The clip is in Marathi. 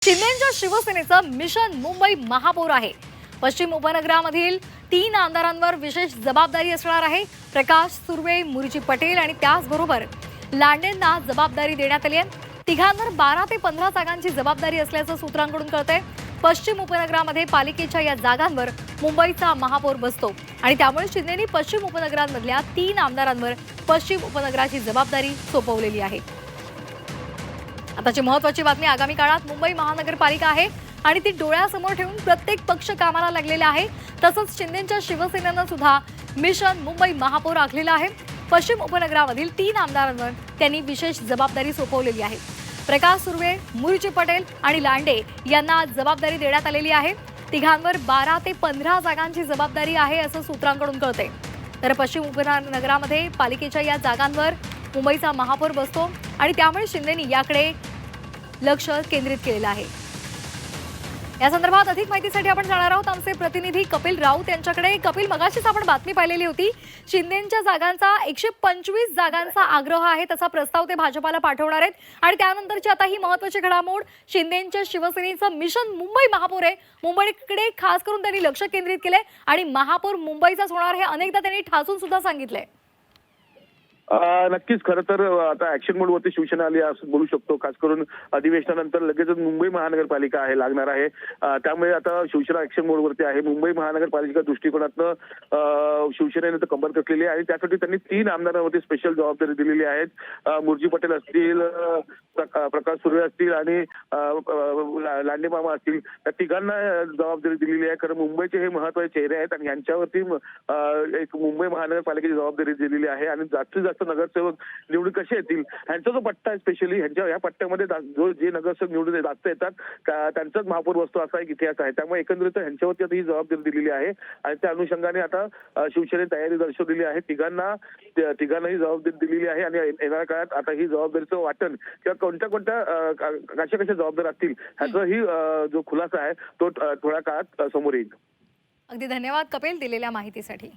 शिंदेच्या शिवसेनेचं मिशन मुंबई महापौर आहे। पश्चिम उपनगरामधील 3 आमदारांवर विशेष जबाबदारी असणार आहे। प्रकाश सुर्वे, मुरुजी पटेल आणि त्याचबरोबर लांडेंना जबाबदारी देण्यात आली आहे। तिघांवर 12 ते 15 जागांची जबाबदारी असल्याचं सूत्रांकडून कळतंय। पश्चिम उपनगरामध्ये पालिकेच्या या जागांवर मुंबईचा महापौर बसतो आणि त्यामुळे शिंदेनी पश्चिम उपनगरांमधल्या 3 आमदारांवर पश्चिम उपनगराची जबाबदारी सोपवलेली आहे। आताची महत्त्वाची बातमी, आगामी काळात मुंबई महानगरपालिका आहे आणि ती डोळ्यासमोर ठेवून प्रत्येक पक्ष कामाला लागलेला आहे। तसंच शिंदेच्या शिवसेनेनं सुद्धा मिशन मुंबई महापौर आखलेला आहे। पश्चिम उपनगरामधील 3 आमदारांवर त्यांनी विशेष जबाबदारी सोपवलेली आहे। प्रकाश सुर्वे, मुरुजी पटेल आणि लांडे यांना जबाबदारी देण्यात आलेली आहे। तिघांवर 12 ते 15 जागांची जबाबदारी आहे असं सूत्रांकडून कळतंय। तर पश्चिम उपनगरामध्ये पालिकेच्या या जागांवर मुंबईचा महापौर बसतो आणि त्यामुळे शिंदेनी याकडे लक्ष केंद्रित केलेलं आहे। या संदर्भात अधिक माहितीसाठी आपण जाणार आहोत आमचे प्रतिनिधी कपिल राऊत यांच्याकडे। कपिल, मगाशीच आपण बातमी पाहिलेली होती, शिंदेच्या जागांचा 125 जागांचा आग्रह आहे, तसा प्रस्ताव ते भाजपाला पाठवणार आहेत आणि त्यानंतरची आता ही महत्त्वाची घडामोड, शिंदेच्या शिवसेनेचं मिशन मुंबई महापौर आहे। मुंबईकडे खास करून त्यांनी लक्ष केंद्रित केलंय आणि महापौर मुंबईचाच होणार हे अनेकदा त्यांनी ठासून सुद्धा सांगितलंय। नक्कीच, खरं तर आता ऍक्शन मोड वरती शिवसेना आली असं बोलू शकतो। खास करून अधिवेशनानंतर लगेचच मुंबई महानगरपालिका आहे लागणार आहे, त्यामुळे आता शिवसेना ऍक्शन मोड वरती आहे। मुंबई महानगरपालिका दृष्टिकोनातनं शिवसेनेने तर कंबर कसलेली आहे आणि त्यासाठी त्यांनी 3 आमदारांवरती स्पेशल जबाबदारी दिलेली आहे। मुरुजी पटेल असतील, प्रकाश सुर्वे असतील आणि लांडे मामा असतील, त्या तिघांना जबाबदारी दिलेली आहे। कारण मुंबईचे हे महत्त्वाचे चेहरे आहेत आणि यांच्यावरती एक मुंबई महानगरपालिकेची जबाबदारी दिलेली आहे आणि जास्तीत जास्त नगरसेवक निवडून कसे येतील ह्यांचा जो पट्टा आहे, स्पेशली ह्या पट्ट्यामध्ये जे नगरसेवक निवडून जास्त येतात त्यांचाच महापौर बसतो असा एक इतिहास आहे। त्यामुळे एकंदरीत ह्यांच्यावरती आता ही जबाबदारी दिलेली आहे आणि त्या अनुषंगाने आता शिवसेनेने तयारी दर्शवलेली आहे। तिघांनाही जबाबदारी दिलेली आहे आणि येणाऱ्या काळात आता ही जबाबदारीचं वाटण किंवा कोणत्या कशा जबाबदार असतील ह्याचाही जो खुलासा आहे तो थोड्या काळात समोर येईल। अगदी धन्यवाद कपिल दिलेल्या माहितीसाठी।